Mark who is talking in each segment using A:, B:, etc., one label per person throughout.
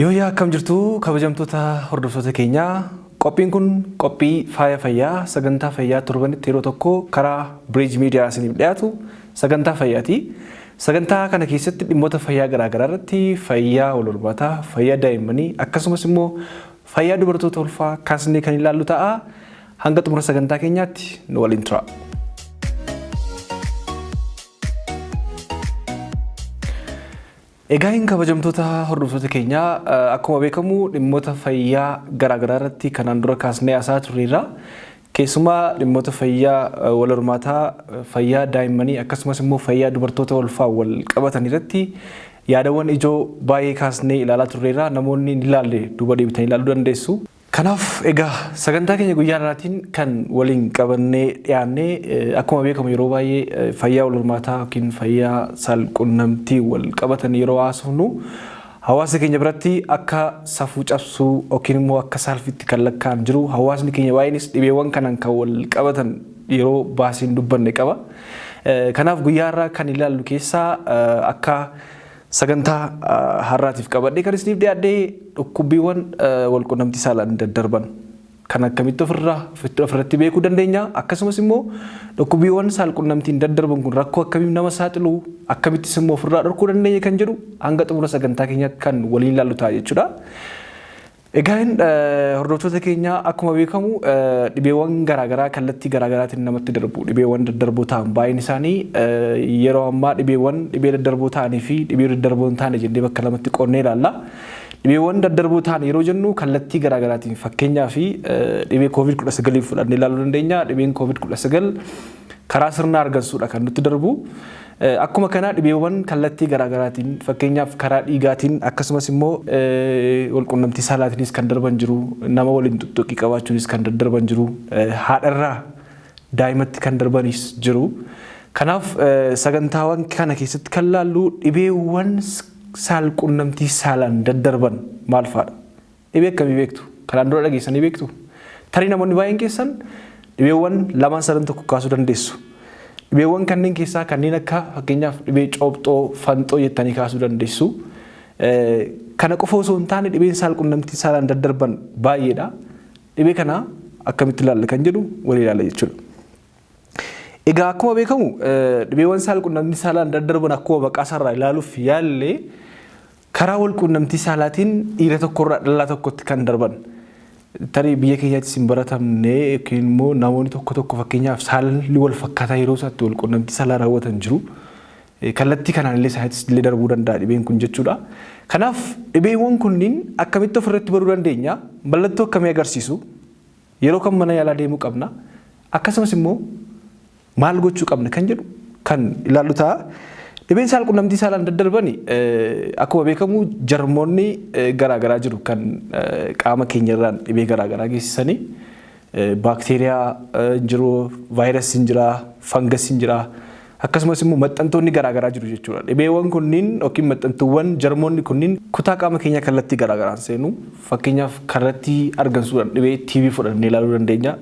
A: Yooyaa akkam jirtu kabajamtoota hordoftoota keenyaa qophiin kun qophii faaya fayyaa sagantaa fayyaa torbanitti yeroo tokko karaa Bridge Media isiniif dhiyaatu sagantaa fayyaati. Sagantaa kana keessatti dhimmoota fayyaa garaagaraa irratti fayyaa wal hormaataa, fayyaa daa'immanii akkasumas immoo fayyaa dubartoota ulfaa kaasnee kan ilaallu ta'a. Hanga xumura sagantaa keenyaatti nu waliin tura. Egaa kabajamtoota hordoftoota keenyaa akkuma beekamu dhimmoota fayyaa garaagaraa irratti kanaan dura kaasnee haasa'aa turreerra. Keessumaa dhimmoota fayyaa wal hormaataa, fayyaa daa'immanii akkasumas immoo fayyaa dubartoota ulfaa wal qabatan irratti yaadawwan ijoo baay'ee kaasnee ilaalaa turreerra. Namoonni hin ilaalle duuba deebitanii ilaaluu dandeessu. Kanaaf egaa sagantaa keenya guyyaa har'aatiin kan waliin qabannee dhiyaannee akkuma beekamu yeroo baay'ee fayyaa wal hormaataa yookiin fayyaa saalqunnamtii wal qabatan yeroo haasofnu hawaasa keenya biratti akka safuu cabsuu yookiin immoo akka saalfitti kan lakkaa'an jiru. Hawaasni keenya baay'eenis dhibeewwan kanaan kan wal qabatan yeroo baasiin dubbanne qaba. Kanaaf guyyaa har'aa kan ilaallu keessaa akka sagantaa har'aatiif qabadhee kan isiniif dhiyaadhee dhukkubbiiwwan wal qunnamtii saalaan daddarban kan akkamitti ofirratti beekuu dandeenya akkasumas immoo dhukkubbiiwwan saalqunnamtiin daddarban kun rakkoo akkamiin nama saaxilu akkamittis immoo ofirraa dhorkuu dandeenya kan jedhu hanga xumura sagantaa keenyaatti kan waliin ilaallu ta'a jechuudha. Egaan hordoftoota keenya akkuma beekamu dhibeewwan garaagaraa kallattii garaagaraatiin namatti darbu dhibeewwan daddarboo ta'an baay'een isaanii yeroo ammaa dhibee daddarboo ta'anii fi dhibee daddarboo hin taane jennee bakka lamatti qoonnee ilaalla. Dhibeewwan daddarboo ta'an yeroo jennu kallattii garaagaraatiin fakkeenyaaf dhibee COVID-19 fudhannee ilaaluu dandeenya. Dhibeen COVID-19 karaa sirna argansuudha kan nutti darbu. Akkuma kana dhibeewwan kallattii garaagaraatiin fakkeenyaaf karaa dhiigaatiin akkasumas immoo wal qunnamtii saalaatiinis kan darban jiru, nama waliin tuttuqqii qabaachuunis kan daddarban jiru, haadharraa daa'imatti kan darbanis jiru. Kanaaf sagantaawwan kana keessatti kan ilaallu dhibeewwan saalqunnamtii saalaan daddarban maal fa'aadha? Dhibee akkamii beektu? Kanaan dura dhageessanii beektu? Tarii namoonni baay'een keessan dhibeewwan lamaan sadan tokko kaasuu dandeessu. Dhibeewwan kanneen keessaa kanneen akka fakkeenyaaf dhibee coobxoo, fanxoo jettanii kaasuu dandeessu. Kana qofa osoo hin taane dhibeen saalqunnamtii saalaan daddarban baay'eedha. Dhibee kana akkamitti ilaalla kan jedhu walii ilaalla jechuudha. Egaa akkuma beekamu dhibeewwan saalqunnamtii saalaan daddarban akkuma maqaa isaarraa ilaaluuf yaallee karaa wal qunnamtii saalaatiin dhiira tokkorraa dhalaa tokkotti kan darban. Tarii biyya keenyaattis hin baratamne yookiin immoo namoonni tokko fakkeenyaaf saalli wal fakkaataa yeroo isaatti wal qunnamtii saalaa raawwatan jiru. Kallattii kanaan illee isaaniitis illee darbuu danda'a dhibeen kun jechuudha. Kanaaf dhibeewwan kunniin akkamitti ofirratti baruu dandeenya? Mallattoo akkamii agarsiisu? Yeroo kam mana yaalaa deemuu qabna? Akkasumas immoo maal gochuu qabna kan jedhu kan ilaallu ta'a. Dhibeen saalqunnamtii saalaan daddarban akkuma beekamu jarmoonni garaagaraa jiru kan qaama keenyarraan dhibee garaagaraa geessisanii baakteeriyaa jiru, vaayirasiin jira, fangasiin jira akkasumas immoo maxxantoonni garaagaraa jiru jechuudha. Dhibeewwan kunniin yookiin maxxantuuwwan jarmoonni kunniin kutaa qaama keenyaa kallattii garaagaraan seenu fakkeenyaaf kallattii argansuudhaan dhibee TB fudhannee ilaaluu dandeenya.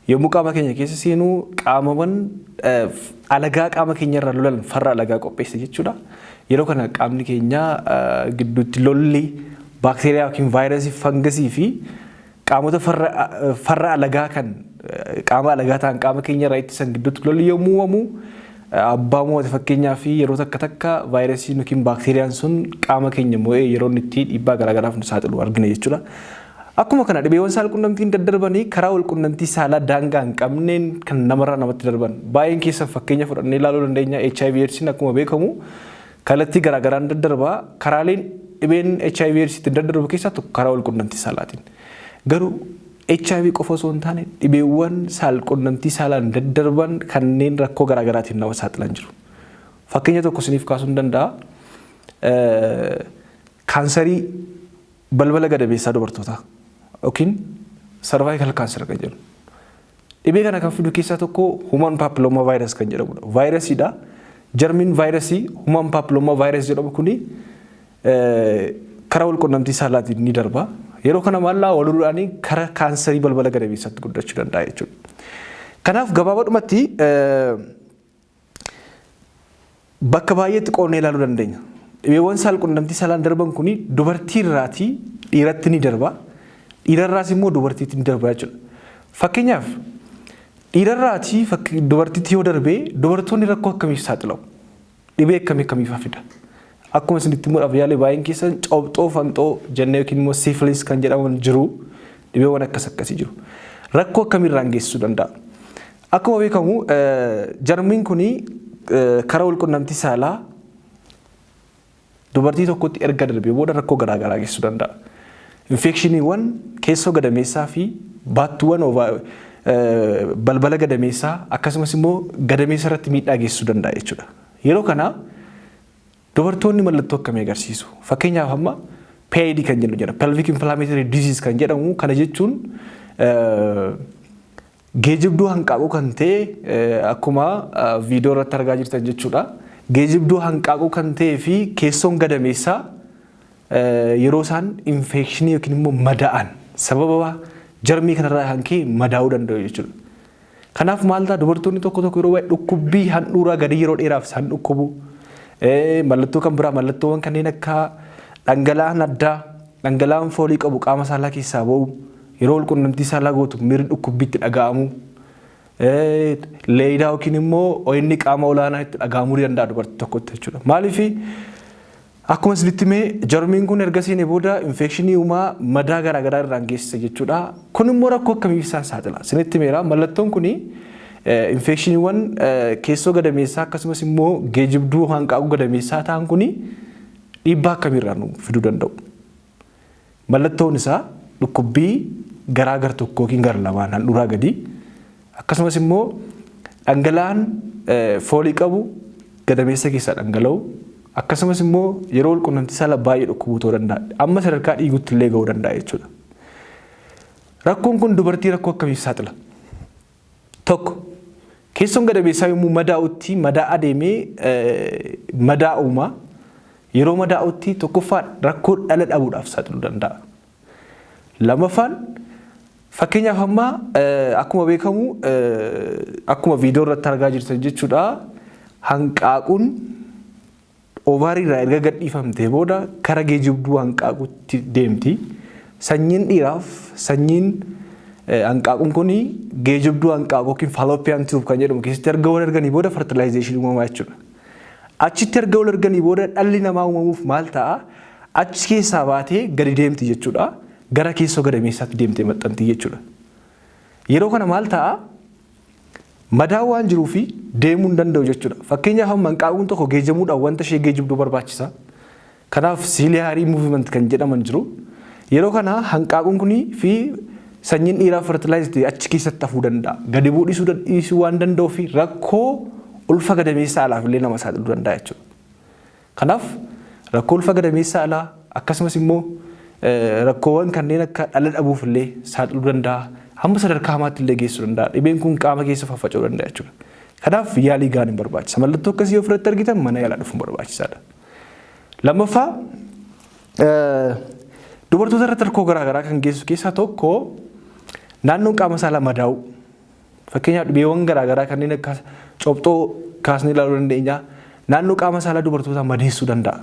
A: Yommuu qaama keenya keessa seenuu qaamawwan alagaa qaama keenyarraa lolan farra alagaa qopheessa jechuudha. Yeroo kana qaamni keenya gidduutti lolli baakteeriyaa yookiin vaayirasii, fangasii fi qaamota farra alagaa kan qaama alagaa ta'an qaama keenyarraa ittisan gidduutti lolli yommuu uumamu abbaa mo'ate fakkeenyaa fi yeroo takka vaayirasiin yookiin baakteeriyaan sun qaama keenya mo'ee yeroo inni itti dhiibbaa garaagaraaf nu saaxilu argina jechuudha. Akkuma kana dhibeewwan saalqunnamtiin daddarbanii karaa wal qunnamtii saalaa daangaa hin qabneen kan namarraa namatti darban baay'een keessan fakkeenya fudhannee ilaaluu dandeenya. HIV/AIDSiin akkuma beekamu kallattii garaagaraan daddarba. Karaaleen dhibeen HIV/AIDSiitiin daddarbu keessaa tokko karaa wal qunnamtii saalaatiin. Garuu HIV qofa osoo hin taane dhibeewwan saalqunnamtii saalaan daddarban kanneen rakkoo garaagaraatiin nama saaxilan jiru. Fakkeenya tokko isiniif kaasuu hin danda'a. Kaansarii balbala gadameessaa dubartootaa. Yookiin sarvaayikal kaanser kan jedhamu. Dhibee kana kan fidu keessaa tokko human papilloma virus kan jedhamudha. Vaayirasiidha. Jarmiin vaayirasii human papilloma virus jedhamu kuni karaa wal qunnamtii saalaatiin ni darba. Yeroo kana maallaa walirraanii karaa kaansarii balbala gadameessaatti guddachuu danda'a jechuudha. Kanaaf gabaabadhumatti bakka baay'eetti qoonnee ilaaluu dandeenya. dhibeewwan saalqunnamtii saalaan darban kuni dubartii irraatii dhiiratti ni darba. Dhiirarraas immoo dubartiitti ni darba jechuudha. Fakkeenyaaf dhiirarraatii dubartiitti yoo darbee dubartoonni rakkoo akkamiif saaxilamu? Dhibee akkamiif fida? Akkuma isinitti muudhaaf yaalee baay'een keessan cobxoo fanxoo jennee yookiin immoo siifilis kan jedhaman jiru dhibeewwan akkasii jiru. Rakkoo akkamiirraan geessisuu danda'a? Akkuma beekamu jarmiin kuni karaa walqunnamtii saalaa dubartii tokkotti erga darbee booda rakkoo garaagaraa geessisuu danda'a. Infekshiniiwwan keessoo gadameessaa fi baattuuwwan balbala gadameessaa akkasumas immoo gadameessa irratti miidhaa geessisuu danda'a jechuudha. Yeroo kana dubartoonni mallattoo akkamii agarsiisu? Fakkeenyaaf amma PID kan jennu jira. Pelvic Inflammatory Disease kan jedhamu kana jechuun geejjibduu hanqaaquu kan ta'e akkuma viidiyoo irratti argaa jirtan jechuudha. Geejjibduu hanqaaquu kan ta'ee fi keessoon gadameessaa yeroo isaan infekshinii yookiin immoo madaa'an sababa jarmii kanarraa kan ka'e madaa'uu danda'u jechuudha. Kanaaf maal ta'a dubartoonni tokko yeroo baay'ee dhukkubbii handhuuraa gadi yeroo dheeraaf isaan dhukkubu. Mallattoo kan biraa mallattoowwan kanneen akka dhangala'aan addaa dhangala'aan foolii qabu qaama saalaa keessaa ba'u yeroo walqunnamtii saalaa gootu miirri dhukkubbiitti dhaga'amu. Leeyidaa yookiin immoo ho'inni qaama olaanaa itti dhaga'amuu danda'a dubartii tokkotti jechuudha. Maaliif akkuma isinitti mee jarmiin kun erga seenee booda infekshinii uumaa madaa garaagaraa irraan geessisa jechuudha. Kun immoo rakkoo akkamiif isaan saaxila? Isinitti meera mallattoon kuni infekshiniiwwan keessoo gadameessaa akkasumas immoo geejjibduu hanqaaquu gadameessaa ta'an kuni dhiibbaa akkamiirraan fiduu danda'u? Mallattoon isaa dhukkubbii garaa tokko yookiin gara lamaan handhuuraa gadi akkasumas immoo dhangala'aan foolii qabu gadameessa keessaa dhangala'u akkasumas immoo yeroo walqunnamtii saalaa baay'ee dhukkubuu ta'uu danda'a. Amma sadarkaa dhiiguutti illee ga'uu danda'a jechuudha. Rakkoon kun dubartii rakkoo akkamiif saaxila? Tokko keessoon gadameessaa yommuu madaa'utti madaa adeemee madaa uumaa yeroo madaa'utti tokkoffaa rakkoo dhala dhabuudhaaf saaxiluu danda'a. Lammaffaan fakkeenyaaf amma akkuma beekamu akkuma viidiyoo irratti argaa jirtan jechuudha hanqaaquun ovaarii irraa erga gadhiifamtee booda karaa geejjibduu hanqaaquutti deemti. Sanyiin dhiiraaf sanyiin hanqaaquun kun geejjibduu hanqaaquu yookiin fallopian tube kan jedhamu keessatti erga wal arganii booda fertilization uumamaa jechuudha. Achitti erga wal arganii booda dhalli namaa uumamuuf maal ta'a? Achi keessaa baatee gadi deemti jechuudha. Gara keessoo gadameessaatti deemtee maxxanti jechuudha. Yeroo kana maal ta'a? Madaa waan jiruu fi deemuu hin danda'u jechuudha. Fakkeenyaaf hanqaaquun tokko geejjibuudhaan wanta ishee geejjibduu barbaachisa. Kanaaf ciliary movement kan jedhaman jiru. Yeroo kana hanqaaquun kunii fi sanyiin dhiiraa fertilized achi keessatti hafuu danda'a. Gadi bu'uu dhiisuu waan danda'uu fi rakkoo ulfa gadameessaa alaaf illee nama saaxiluu danda'a jechuudha. Kanaaf rakkoo ulfa gadameessaa alaa akkasumas immoo rakkoowwan kanneen akka dhala dhabuuf illee saaxiluu danda'a. Hamma sadarkaa hamaatti illee geessuu danda'a. Dhibeen kun qaama keessa faffaca'uu danda'a jechuudha. Kanaaf yaalii gahaan hin barbaachisa. Mallattoo akkasii ofirratti argitan mana yaalaa dhufuun barbaachisaadha. Lammaffaa dubartoota irratti rakkoo garaagaraa kan geessu keessaa tokko naannoon qaama saalaa madaa'u. Fakkeenyaaf dhibeewwan garaagaraa kanneen akka cobxoo kaasnee ilaaluu dandeenya. Naannoo qaama saalaa dubartootaa madeessuu danda'a.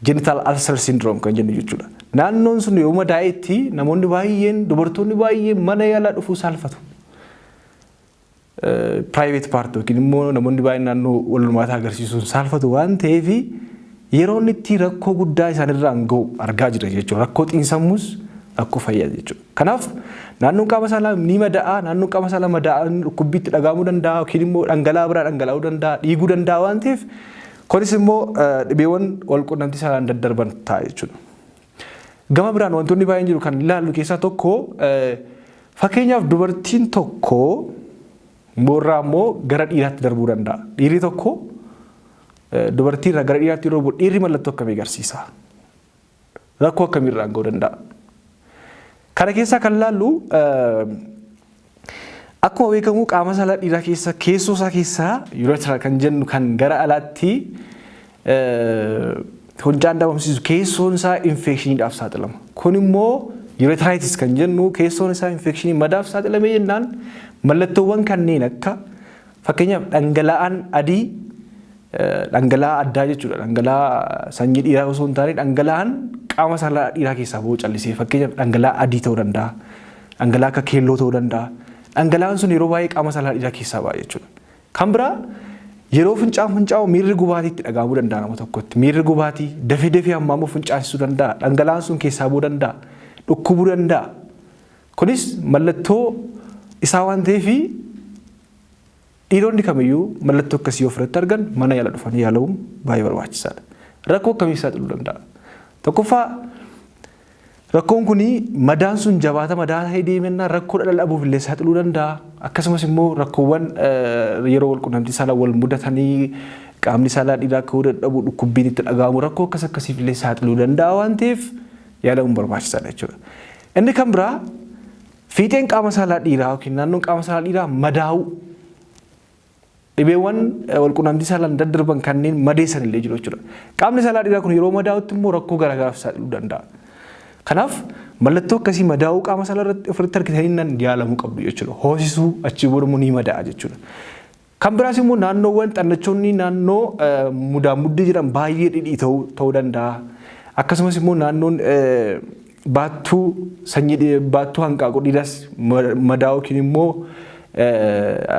A: Genital ulcer syndrome kan jennu jechuudha. Naannoon sun yoo madaa'etti namoonni baay'een dubartoonni baay'een mana yaalaa dhufuu saalfatu. Private part yookiin immoo namoonni baay'een naannoo walumaataa agarsiisuun saalfatu waan ta'eef yeroo inni itti rakkoo guddaa isaanirraan ga'u argaa jira jechuudha. Rakkoo xiinsammuus rakkoo fayyaa jechuudha. Kanaaf naannoon qaama saalaa ni madaa'a. Naannoon qaama saalaa madaa'an dhukkubbiitti dhaga'amuu danda'a yookiin immoo dhangala'aa biraa dhangala'uu danda'a, dhiiguu danda'a waan ta'eef kunis immoo dhibeewwan walqunnamtii saalaan daddarban ta'a jechuudha. Gama biraan wantoonni baay'een jiru kan ilaallu keessaa tokko fakkeenyaaf dubartiin tokko boorraa immoo gara dhiiraatti darbuu danda'a. Dhiirri tokko dubartii irraa gara dhiiraatti yeroo bu'u dhiirri mallattoo akkamii agarsiisa? Rakkoo akkamiirraan ga'uu danda'a? Kana keessaa kan ilaallu akkuma beekamu qaama saalaa dhiiraa keessa keessoo isaa keessaa urethra kan jennu kan gara alaatti funyaan dhabamsiisu keessoon isaa infekshiniidhaaf saaxilama. Kun immoo urethritis kan jennu keessoon isaa infekshinii madaaf saaxilamee jennaan mallattoowwan kanneen akka fakkeenyaaf dhangala'aan adii dhangala'aa addaa jechuudha. Dhangala'aa sanyii dhiiraa osoo hin taane dhangala'aan qaama saalaa dhiiraa keessaa ba'uu callisee fakkeenyaaf dhangala'aa adii ta'uu danda'a. Dhangala'aa akka keelloo ta'uu danda'a. Dhangala'aan sun yeroo baay'ee qaama saalaa dhiiraa keessaa ba'a jechuudha. Kan biraa yeroo fincaa'u miirri gubaatiitti dhagahamuu danda'a nama tokkotti. Miirri gubaatii dafee hammaamuu fincaasisuu danda'a. Dhangala'aan sun keessaa ba'uu danda'a. Dhukkubuu danda'a. Kunis mallattoo isaa waan ta'eef dhiironni kamiyyuu mallattoo akkasii ofirratti argan mana yaala dhufanii yaalamuun baay'ee barbaachisaadha. Rakkoo akkamii saaxiluu danda'a? Tokkoffaa rakkoon kun madaan sun jabaata madaa ta'ee deemennaan rakkoo dhabuuf illee saaxiluu danda'a. Akkasumas immoo rakkoowwan yeroo wal quunnamtii saalaa wal mudatanii qaamni saalaa dhiiraa ka'uu dadhabu dhukkubbiin itti dhagahamu rakkoo akkasiif illee saaxiluu danda'a waan ta'eef yaalamuun barbaachisaadha jechuudha. Inni kan biraa fiixeen qaama saalaa dhiiraa yookiin naannoon qaama saalaa dhiiraa madaa'u dhibeewwan wal quunnamtii saalaan daddarban kanneen madeessan illee jiru jechuudha. Qaamni saalaa dhiiraa kun yeroo madaa'utti immoo rakkoo garaagaraaf saaxiluu danda'a. Kanaaf mallattoo akkasii madaa'uu qaama saalaa irratti ofirratti argitanii nan yaalamuu qabdu jechuudha. Hoosisuu achi booda ni madaa'a jechuudha. Kan biraas immoo naannoowwan xannachoonni naannoo muddii jiran baay'ee dhidhii ta'uu danda'a. Akkasumas immoo naannoon baattuu hanqaaquu dhiiraas madaa'uu yookiin immoo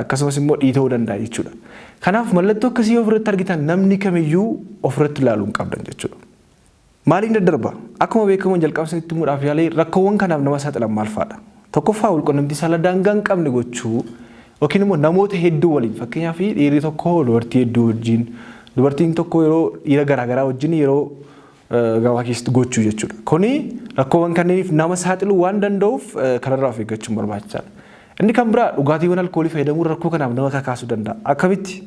A: akkasumas immoo dhiita'uu danda'a jechuudha. Kanaaf mallattoo akkasii ofirratti argitan namni kamiyyuu ofirratti ilaaluu hin qabdan jechuudha. Maaliin daddarba? Akkuma beekamu jalqabsanitti muudhaaf yaalee rakkoowwan kanaaf nama saaxilan maal fa'aadha? Tokkoffaa wal quunnamtii saalaa daangaa hin qabne gochuu yookiin immoo namoota hedduu waliin fakkeenyaaf dhiirri tokko dubartii hedduu wajjin dubartiin tokko yeroo dhiira garaagaraa wajjin yeroo gabaa keessatti gochuu jechuudha. Kuni rakkoowwan kanneeniif nama saaxiluu waan danda'uuf kanarraa of eeggachuun barbaachisaadha. Inni kan biraa dhugaatiiwwan alkoolii fayyadamuun rakkoo kanaaf nama kakaasuu danda'a. Akkamitti?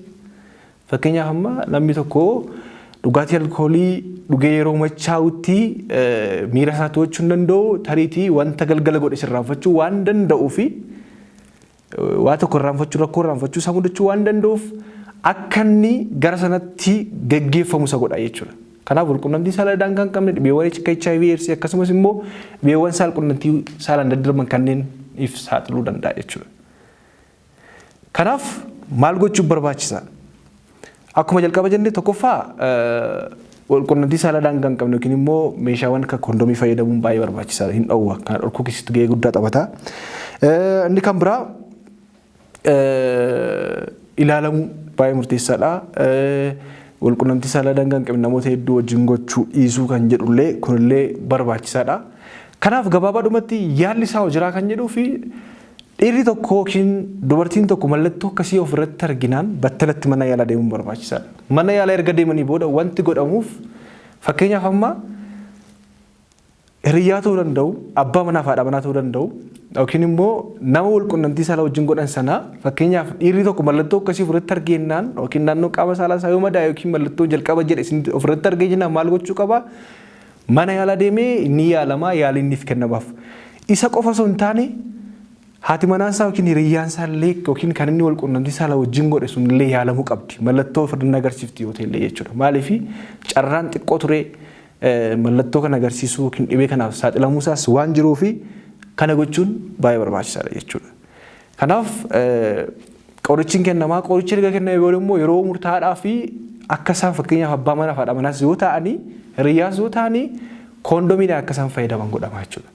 A: Fakkeenyaaf amma namni tokko dhugaatii alkoolii dhugee yeroo machaa'utti miira isaa to'achuu hin danda'u tariitii wanta galgala godhe sirraanfachuu waan danda'uu fi waa tokko irraanfachuu rakkoo irraanfachuu isaa mudachuu waan danda'uuf akka inni gara sanatti geggeeffamu isa godha jechuudha. Kanaaf wal quunnamtii saalaa daangaa hin qabne dhibeewwan akka HIV AIDS akkasumas immoo dhibeewwan saal quunnamtii saalaan daddarban kanneeniif saaxiluu danda'a jechuudha. Kanaaf maal gochuun barbaachisaa? Akkuma jalqaba jennee tokkoffaa wal quunnamtii saalaa daangaa hin qabne yookiin immoo meeshaawwan akka kondomii fayyadamuun baay'ee barbaachisaadha. Hin dhowwa. Kan dhorkuu keessatti gahee guddaa taphata. Inni kan biraa ilaalamuu baay'ee murteessaadha. Wal quunnamtii saalaa daangaa hin qabne namoota hedduu wajjin gochuu dhiisuu kan jedhullee kunillee barbaachisaadha. Kanaaf gabaabaadhumatti yaalli isaa hojiraa kan jedhuu fi dhiirri tokko yookiin dubartiin tokko mallattoo akkasii ofirratti arginaan battalatti mana yaalaa deemuun barbaachisaadha. Mana yaalaa erga deemanii booda wanti godhamuuf fakkeenyaaf amma hiriyyaa ta'uu danda'u, abbaa manaa fi haadha manaa ta'uu danda'u yookiin immoo nama wal quunnamtii saalaa wajjin godhan sana fakkeenyaaf dhiirri tokko mallattoo akkasii ofirratti argeenaan yookiin naannoo qaama saalaa isaa yoo madaa'e yookiin mallattoo jalqaba jedhe isin ofirratti argee jennaan maal gochuu qaba? Mana yaalaa deemee ni yaalamaa yaaliin niif kennamaaf. Isa qofa osoo hin taane haati manaa isaa yookiin hiriyyaan isaa illee yookiin kan inni wal quunnamtii saalaa wajjin godhe sun illee yaalamuu qabdi. Mallattoo ofirratti agarsiifti yoo ta'e illee jechuudha. Maaliif carraan xiqqoo ture mallattoo kana agarsiisuu yookiin dhibee kanaaf saaxilamuusaas waan jiruuf kana gochuun baay'ee barbaachisaadha jechuudha. Kanaaf qorichi kennamaa qorichi erga kenname booda immoo yeroo murtaa'aadhaa fi akka isaan fakkeenyaaf abbaa manaa fi haadha manaas yoo ta'anii hiriyyaas yoo ta'anii koondomiidhaan akka isaan fayyadaman godhama jechuudha.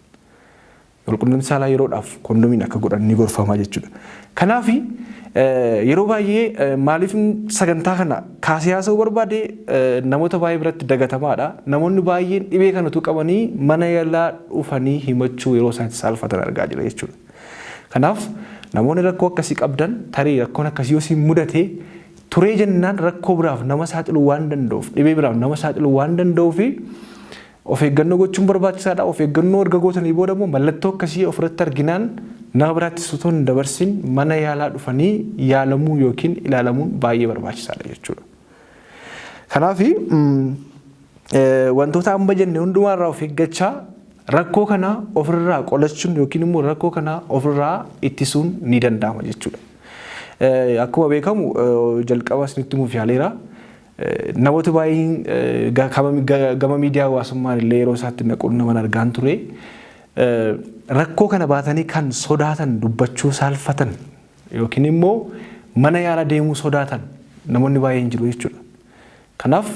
A: Wal quunnamtii saalaa yeroodhaaf koondomiin akka godhan ni gorfama jechuudha. Kanaaf yeroo baay'ee maaliif sagantaa kana kaasee haasa'uu barbaade namoota baay'ee biratti dagatamaadha. Namoonni baay'een dhibee kanatu qabanii mana yaalaa dhufanii himachuu yeroo isaan saalfatan argaa jira jechuudha. Kanaaf namoonni rakkoo akkasii qabdan tarii rakkoon akkasii yoo isin mudate turee jennaan rakkoo biraaf nama saaxiluu waan danda'uuf dhibee biraaf nama saaxiluu waan danda'uuf of eeggannoo gochuun barbaachisaadha. Of eeggannoo erga gootanii booda immoo mallattoo akkasii ofirratti arginaan nama biraatti osoo hin dabarsin mana yaalaa dhufanii yaalamuu yookiin ilaalamuun baay'ee barbaachisaadha jechuudha. Kanaaf wantoota amma jenne hundumaarraa of eeggachaa rakkoo kana ofirraa qolachuun yookiin immoo rakkoo kana ofirraa ittisuun ni danda'ama jechuudha. Akkuma beekamu jalqaba isinitti himuuf yaaleera. Namoota baay'een gama miidiyaa hawaasummaan illee yeroo isaatti naquun nama argaan ture. Rakkoo kana baatanii kan sodaatan dubbachuu saalfatan yookiin immoo mana yaalaa deemuu sodaatan namoonni baay'een jiru jechuudha. Kanaaf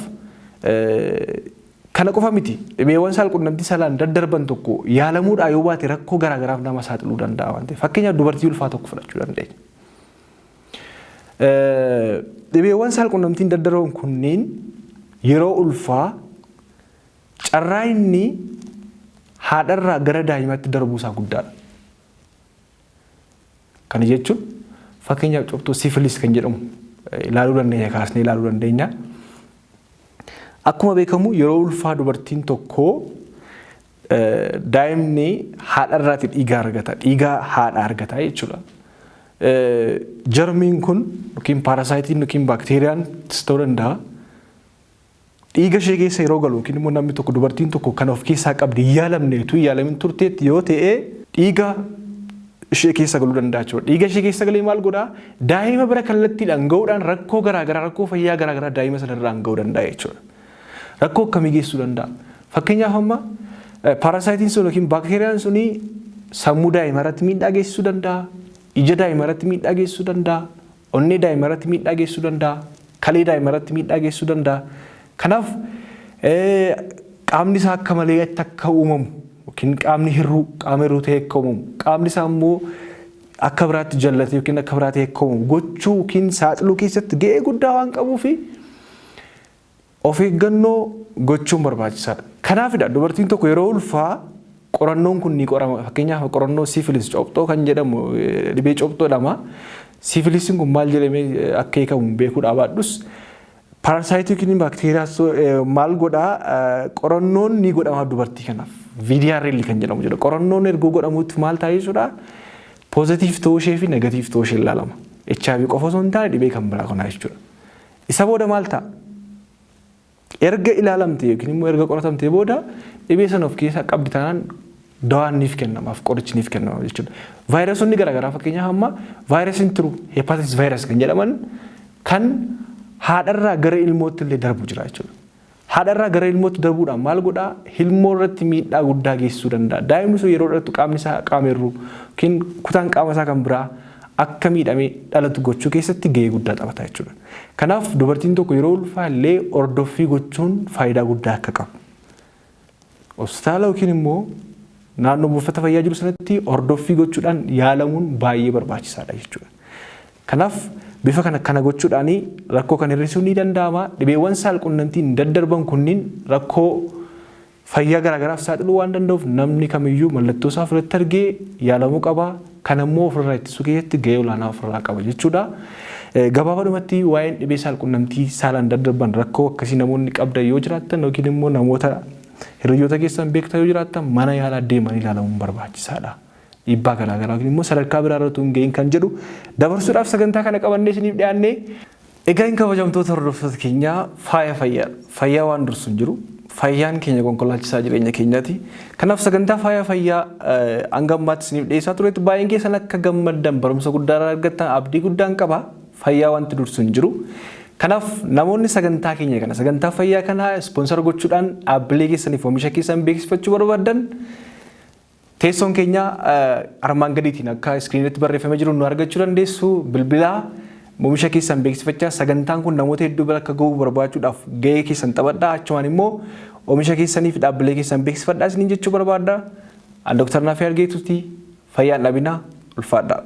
A: kana qofa miti dhibeewwan saalqunnamtii saalaan daddarban tokko yaalamuudhaa yoo baate rakkoo garaagaraaf nama saaxiluu danda'a waan ta'eef fakkeenyaaf dubartii ulfaa tokko fudhachuu dandeenya. Dhibeewwan saalqunnamtiin daddarban kunneen yeroo ulfaa carraa inni haadharraa gara daa'imatti darbuu isaa guddaadha. Kana jechuun fakkeenyaaf cobxoo sifilis kan jedhamu ilaaluu dandeenya kaasnee ilaaluu dandeenya. Akkuma beekamu yeroo ulfaa dubartiin tokko daa'imni haadharraatti dhiiga argata, dhiiga haadha argata jechuudha. Jarmiin kun yookiin paarasaayitiin yookiin baakteeriyaan ta'uu danda'a. Dhiiga ishee keessa yeroo galu yookiin immoo namni tokko dubartiin tokko kan of keessaa qabdi yaalamneetu yaalamin turteetti yoo ta'e dhiiga ishee keessa galuu danda'a jechuudha. Dhiiga ishee keessa galee maal godhaa? Daa'ima bira kallattiidhaan gahuudhaan rakkoo garaagaraa rakkoo fayyaa garaagaraa daa'ima sanarraan gahuu danda'a jechuudha. Rakkoo akkamii geessuu danda'a? Fakkeenyaaf amma paarasaayitiin sun yookiin baakteeriyaan suni sammuu daa'ima irratti miidhaa geessisuu danda'a. Ija daa'ima irratti miidhaa geessisuu danda'a. Onnee daa'ima irratti miidhaa geessisuu danda'a. Kalee daa'ima irratti miidhaa geessisuu danda'a. Kanaaf qaamni isaa akka malee akka uumamu yookiin qaamni hir'uu qaama hir'uu ta'e akka uumamu qaamni isaa immoo akka biraatti jallatee yookiin akka biraatti akka uumamu gochuu yookiin saaxiluu keessatti gahee guddaa waan qabuuf of eeggannoo gochuun barbaachisaadha. Kanaafidha dubartiin tokko yeroo ulfaa qorannoon kun ni qorama. Fakkeenyaaf qorannoo sifilis cobxoo kan jedhamu dhibee cobxoo jedhama. Sifilisiin kun maal jedhamee akka eegamu beekuudhaa baadhus paarasaayitii yookiin baakteeriyaa maal godhaa qorannoon ni godhama dubartii kanaaf. VDRL kan jedhamu jedha. Qorannoon erga godhamutti maal ta'a jechuudha? Poozitiif ta'uu ishee fi negatiif ta'uu ishee ilaalama. HIV qofa osoo hin taane dhibee kan biraa kanaa jechuudha. Isa booda maal ta'a? Erga ilaalamte yookiin immoo erga qoratamte booda dhibee sana of keessaa qabdi taanaan dawaan niif kennamaaf qorichi niif kennama jechuudha. Vaayirasonni garaagaraa fakkeenyaaf amma vaayirasiin turu hepatitis vaayirasii kan jedhaman kan haadharraa gara ilmootti illee darbu jira jechuudha. Haadharraa gara ilmootti darbuudhaan maal godhaa? Ilmoo irratti miidhaa guddaa geessisuu danda'a. Daa'imni sun yeroo dhalatu qaamni isaa qaama hir'uu yookiin kutaan qaama isaa kan biraa akka miidhamee dhalatu gochuu keessatti gahee guddaa taphata jechuudha. Kanaaf dubartiin tokko yeroo ulfaa illee hordoffii gochuun faayidaa guddaa akka qabu. Hospitaala yookiin immoo naannoo buufata fayyaa jiru sanatti hordoffii gochuudhaan yaalamuun baay'ee barbaachisaadha jechuudha. Kanaaf bifa kana gochuudhaan rakkoo kan hir'isuun ni danda'ama. Dhibeewwan saalqunnamtiin daddarban kunniin rakkoo fayyaa garaagaraaf saaxiluu waan danda'uuf namni kamiyyuu mallattoo isaa ofirratti argee yaalamuu qaba. Kan immoo ofirraa ittisuu keessatti gahee olaanaa ofirraa qaba jechuudha. Gabaabadhumatti waa'een dhibee saalqunnamtii saalaan daddarban rakkoo akkasii namoonni qabdan yoo jiraattan yookiin immoo namoota hiriyoota keessan beektan yoo jiraattan mana yaalaa deemanii ilaalamuun barbaachisaadha. Dhiibbaa garaagaraa yookiin immoo sadarkaa biraa irratti hin gahin kan jedhu dabarsuudhaaf sagantaa kana qabannee isiniif dhiyaannee egaa hin kabajamtoota hordoftoota keenyaa faaya fayyaa fayyaa waan dursu hin jiru fayyaan keenya konkolaachisaa jireenya keenyaati. Kanaaf sagantaa faaya fayyaa hanga ammaatti isiniif dhiyeessaa turetti baay'een keessan akka gammaddan barumsa guddaa argattan abdii guddaan qaba. Fayyaa wanti dursu hin jiru. Kanaaf namoonni sagantaa keenya kana sagantaa fayyaa kana ispoonsar gochuudhaan dhaabbilee keessaniif oomisha keessan beeksifachuu barbaadan teessoon keenya armaan gadiitiin akka iskiriinitti barreeffamee jiru nu argachuu dandeessu. Bilbilaa oomisha keessan beeksifachaa sagantaan kun namoota hedduu bira akka ga'u barbaachuudhaaf gahee keessan taphadhaa. Achumaan immoo oomisha keessaniif dhaabbilee keessan beeksifadhaa isiniin jechuu barbaada. Dr. Naafii Argeetuuti fayyaan dhabinaa ulfaadhaa.